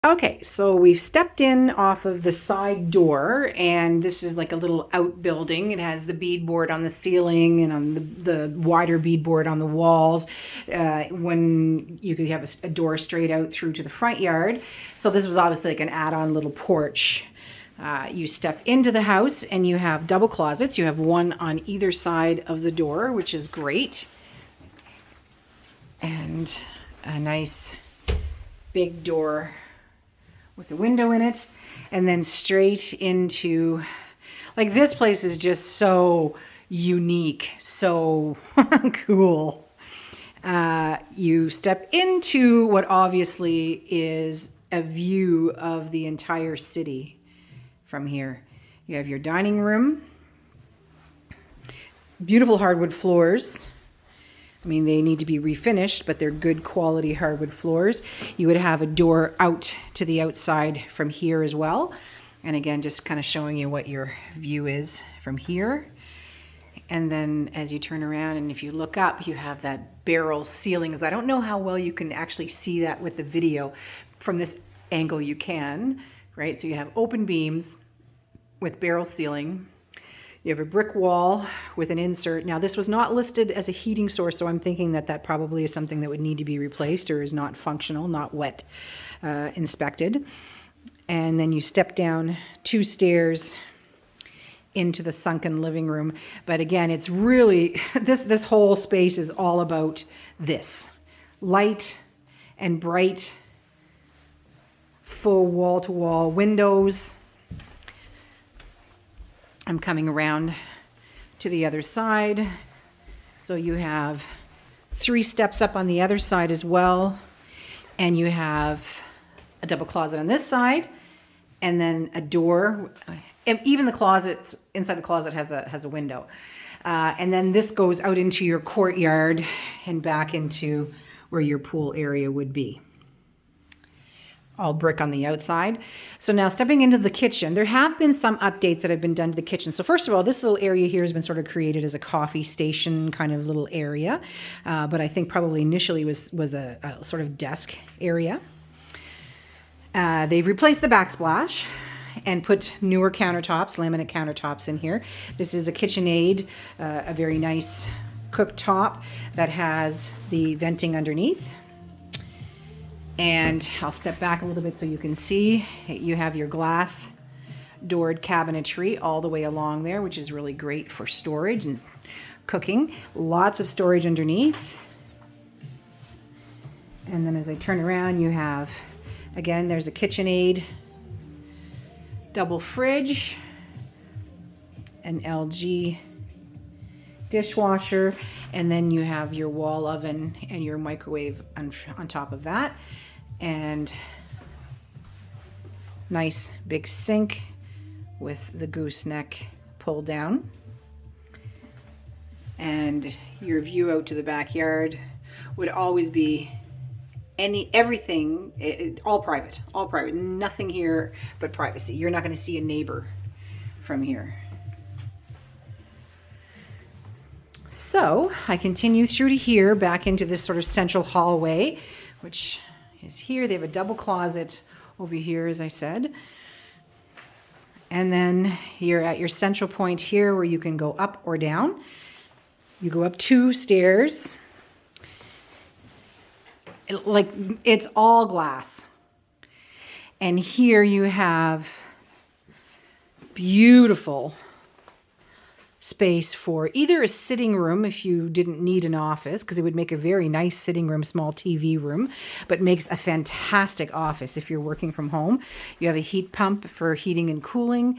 Okay, so we've stepped in off of the side door, and this is like a little outbuilding. It has the beadboard on the ceiling and on the wider beadboard on the walls. When you could have a door straight out through to the front yard. So this was obviously like an add-on little porch. You step into the house and you have double closets. You have one on either side of the door, which is great. And a nice big door with a window in it, and then straight into, like, this place is just so unique, so cool. You step into what obviously is a view of the entire city from here. You have your dining room, beautiful hardwood floors. I mean, they need to be refinished, but they're good quality hardwood floors. You would have a door out to the outside from here as well. And again, just kind of showing you what your view is from here. And then as you turn around and if you look up, you have that barrel ceilings. I don't know how well you can actually see that with the video. From this angle you can, right? So you have open beams with barrel ceiling. You have a brick wall with an insert. Now, this was not listed as a heating source, so I'm thinking that that probably is something that would need to be replaced or is not functional, not wet inspected. And then you step down 2 stairs into the sunken living room. But again, it's really, this whole space is all about this. Light and bright, full wall-to-wall windows. I'm coming around to the other side. So you have 3 steps up on the other side as well. And you have a double closet on this side, and then a door. And even the closets, inside the closet has a window. And then this goes out into your courtyard and back into where your pool area would be. All brick on the outside. So now stepping into the kitchen, there have been some updates that have been done to the kitchen. So first of all, this little area here has been sort of created as a coffee station kind of little area. But I think probably initially was a sort of desk area. They've replaced the backsplash and put newer countertops, laminate countertops in here. This is a KitchenAid, a very nice cooktop that has the venting underneath. And I'll step back a little bit so you can see. You have your glass doored cabinetry all the way along there, which is really great for storage and cooking. Lots of storage underneath. And then as I turn around, you have, again, there's a KitchenAid double fridge, an LG dishwasher, and then you have your wall oven and your microwave on top of that. And nice big sink with the gooseneck pull down. And your view out to the backyard would always be everything, all private, nothing here but privacy. You're not going to see a neighbor from here. So I continue through to here, back into this sort of central hallway, which is here. They have a double closet over here, as I said. And then you're at your central point here where you can go up or down. You go up 2 stairs. It's all glass. And here you have beautiful space for either a sitting room if you didn't need an office, because it would make a very nice sitting room, small TV room, but makes a fantastic office if you're working from home. You have a heat pump for heating and cooling,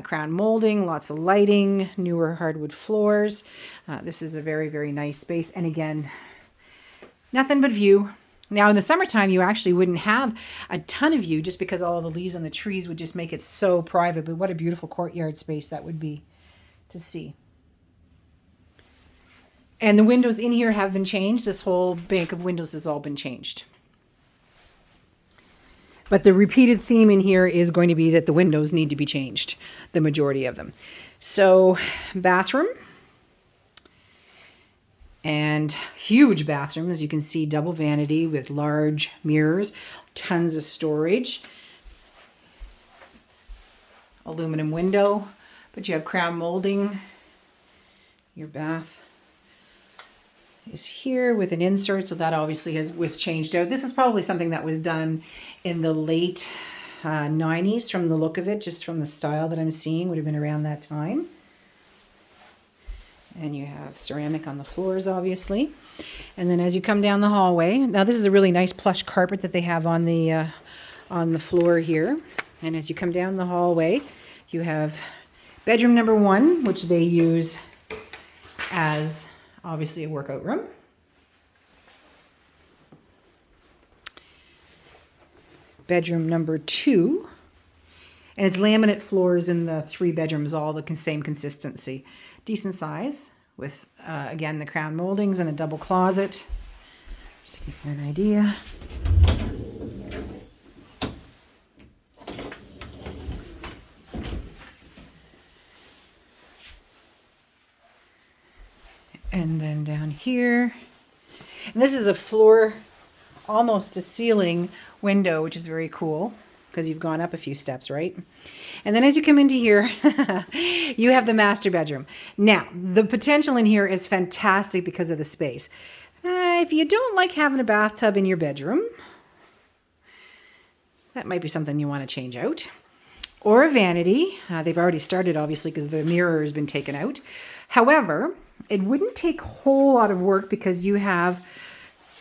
crown molding, lots of lighting, newer hardwood floors. This is a very, very nice space. And again, nothing but view. Now in the summertime, you actually wouldn't have a ton of view just because all the leaves on the trees would just make it so private. But what a beautiful courtyard space that would be to see. And the windows in here have been changed. This whole bank of windows has all been changed. But the repeated theme in here is going to be that the windows need to be changed, the majority of them. So, bathroom. And huge bathroom, as you can see, double vanity with large mirrors, tons of storage. Aluminum window, but you have crown molding. Your bath is here with an insert, so that obviously was changed out. This is probably something that was done in the late 90s from the look of it, just from the style that I'm seeing, would have been around that time. And you have ceramic on the floors, obviously. And then as you come down the hallway, now this is a really nice plush carpet that they have on the floor here. And as you come down the hallway, you have bedroom number 1, which they use as obviously a workout room. Bedroom number 2, and it's laminate floors in the 3 bedrooms, all the same consistency. Decent size with, again, the crown moldings and a double closet. Just to give you an idea. And then down here, and this is a floor, almost a ceiling window, which is very cool because you've gone up a few steps, right? And then as you come into here, you have the master bedroom. Now, the potential in here is fantastic because of the space. If you don't like having a bathtub in your bedroom, that might be something you want to change out. Or a vanity. They've already started, obviously, because the mirror has been taken out. However, it wouldn't take a whole lot of work because you have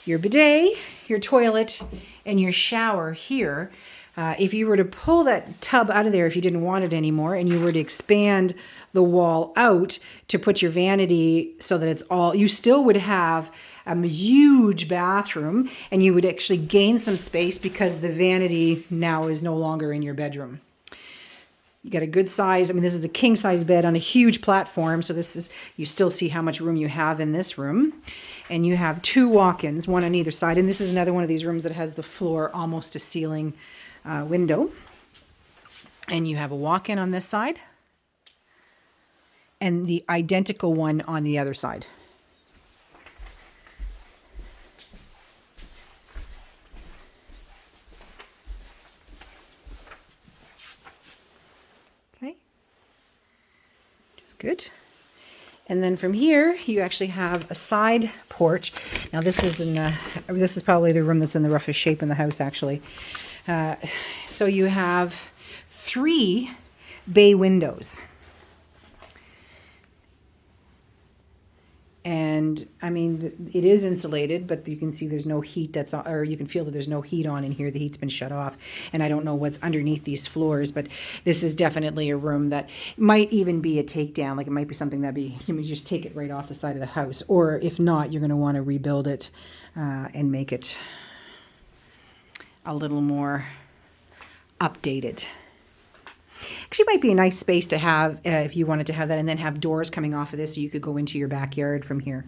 your bidet, your toilet, and your shower here. If you were to pull that tub out of there, if you didn't want it anymore, and you were to expand the wall out to put your vanity so that it's all, you still would have a huge bathroom, and you would actually gain some space because the vanity now is no longer in your bedroom. You got a good size, I mean, this is a king size bed on a huge platform, so this is, you still see how much room you have in this room. And you have 2 walk-ins, one on either side, and this is another one of these rooms that has the floor almost to ceiling window. And you have a walk-in on this side, and the identical one on the other side. Okay, just good. And then from here, you actually have a side porch. Now this is probably the room that's in the roughest shape in the house, actually. So you have 3 bay windows. And I mean, it is insulated, but you can see there's no heat that's on, or you can feel that there's no heat on in here. The heat's been shut off. And I don't know what's underneath these floors, but this is definitely a room that might even be a takedown. Like it might be something that you can just take it right off the side of the house. Or if not, you're going to want to rebuild it and make it a little more updated. Actually might be a nice space to have if you wanted to have that, and then have doors coming off of this so you could go into your backyard from here.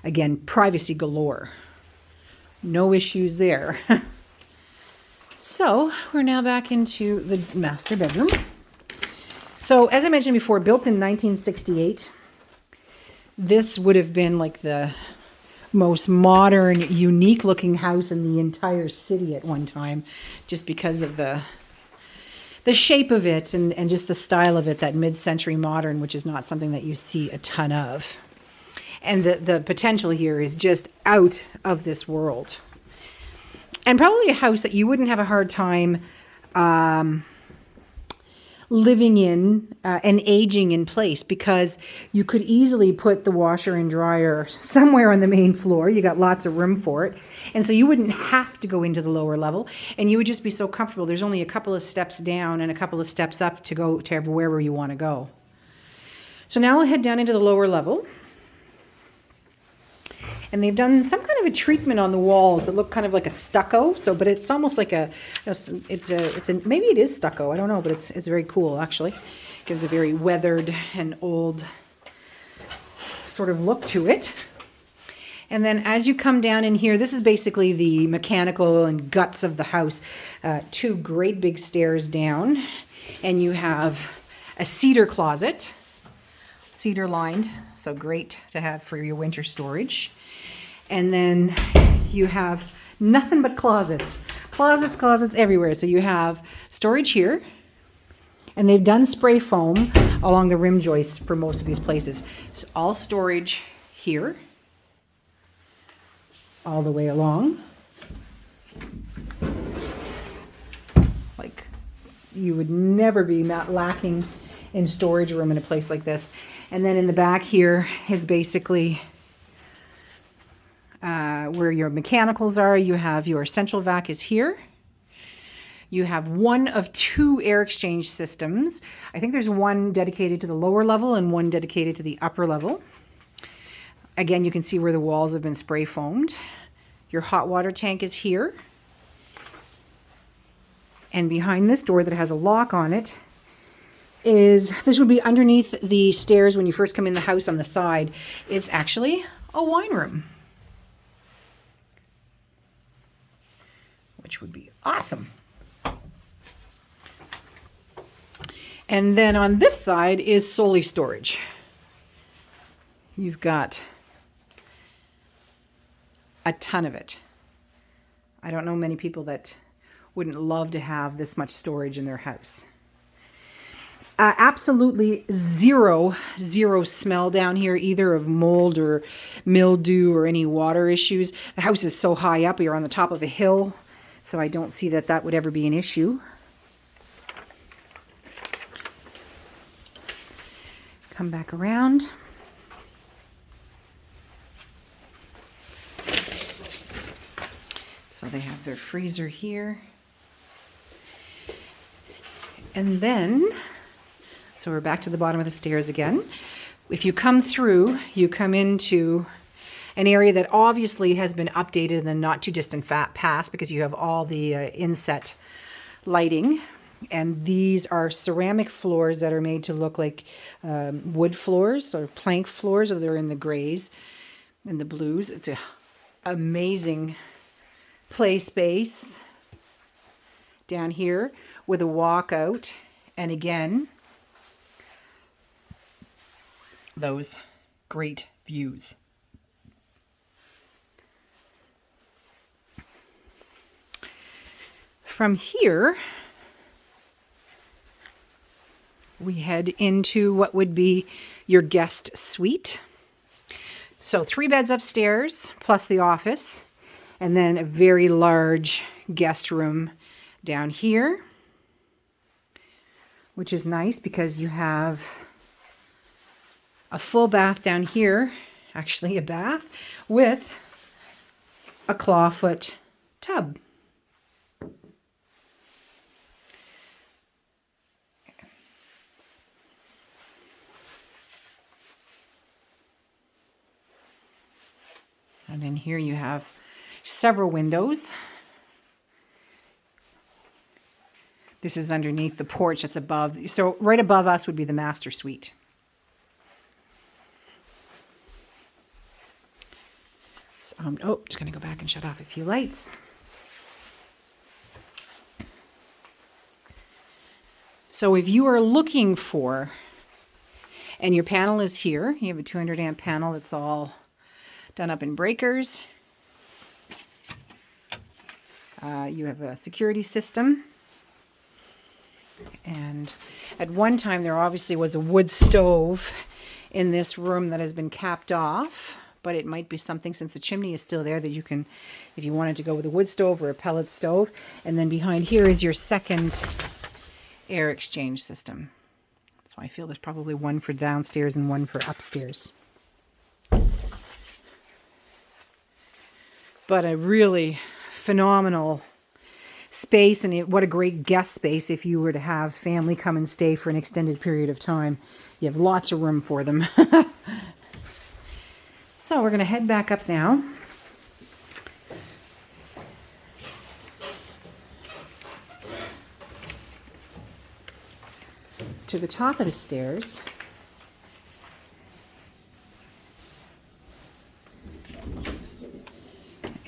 Again, privacy galore. No issues there. So we're now back into the master bedroom. So as I mentioned before, built in 1968, this would have been like the most modern, unique looking house in the entire city at one time, just because of the shape of it and just the style of it, that mid-century modern, which is not something that you see a ton of. And the potential here is just out of this world. And probably a house that you wouldn't have a hard time living in and aging in place, because you could easily put the washer and dryer somewhere on the main floor. You got lots of room for it. And so you wouldn't have to go into the lower level, and you would just be so comfortable. There's only a couple of steps down and a couple of steps up to go to wherever you want to go. So now I'll head down into the lower level. And they've done some kind of a treatment on the walls that look kind of like a stucco. So, but it's almost like maybe it is stucco. I don't know, but it's very cool actually. It gives a very weathered and old sort of look to it. And then as you come down in here, this is basically the mechanical and guts of the house. 2 great big stairs down, and you have a cedar closet. cedar lined, so great to have for your winter storage. And then you have nothing but closets. Closets everywhere. So you have storage here, and they've done spray foam along the rim joists for most of these places. So all storage here, all the way along. Like, you would never be lacking in storage room in a place like this. And then in the back here is basically where your mechanicals are. You have your central vac is here. You have one of two air exchange systems. I think there's one dedicated to the lower level and one dedicated to the upper level. Again, you can see where the walls have been spray foamed. Your hot water tank is here. And behind this door that has a lock on it this would be underneath the stairs when you first come in the house on the side. It's actually a wine room, which would be awesome. And then on this side is solely storage. You've got a ton of it. I don't know many people that wouldn't love to have this much storage in their house. Absolutely zero smell down here, either of mold or mildew or any water issues. The house is so high up, you're on the top of a hill, so I don't see that would ever be an issue. Come back around. So they have their freezer here. And then, so we're back to the bottom of the stairs again. If you come through, you come into an area that obviously has been updated in the not too distant past because you have all the inset lighting. And these are ceramic floors that are made to look like wood floors or plank floors, or they're in the grays and the blues. It's an amazing play space down here with a walkout. And again, those great views. From here, we head into what would be your guest suite. So 3 beds upstairs, plus the office, and then a very large guest room down here, which is nice because you have a full bath down here, actually a bath, with a clawfoot tub. And in here you have several windows. This is underneath the porch that's above. So right above us would be the master suite. So, just going to go back and shut off a few lights. So if you are looking for, and your panel is here, you have a 200 amp panel that's all done up in breakers. You have a security system. And at one time there obviously was a wood stove in this room that has been capped off, but it might be something, since the chimney is still there, that you can, if you wanted to go with a wood stove or a pellet stove. And then behind here is your second air exchange system. So I feel there's probably one for downstairs and one for upstairs. But a really phenomenal space, and what a great guest space if you were to have family come and stay for an extended period of time. You have lots of room for them. So we're going to head back up now. To the top of the stairs.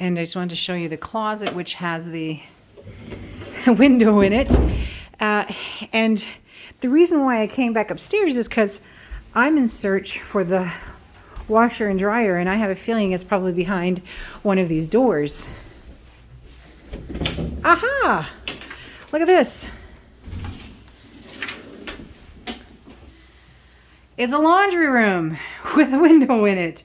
And I just wanted to show you the closet, which has the window in it. And the reason why I came back upstairs is because I'm in search for the washer and dryer, and I have a feeling it's probably behind one of these doors. Aha! Look at this. It's a laundry room with a window in it.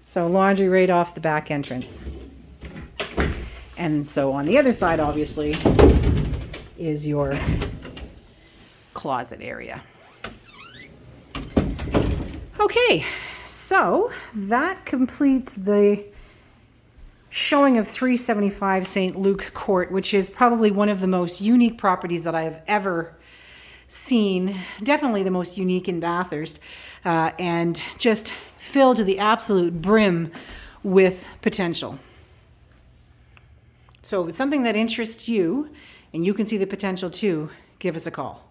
So laundry right off the back entrance. And so on the other side, obviously, is your closet area. Okay, so that completes the showing of 375 St. Luke Court, which is probably one of the most unique properties that I have ever seen. Definitely the most unique in Bathurst, and just filled to the absolute brim with potential. So if it's something that interests you and you can see the potential too, give us a call.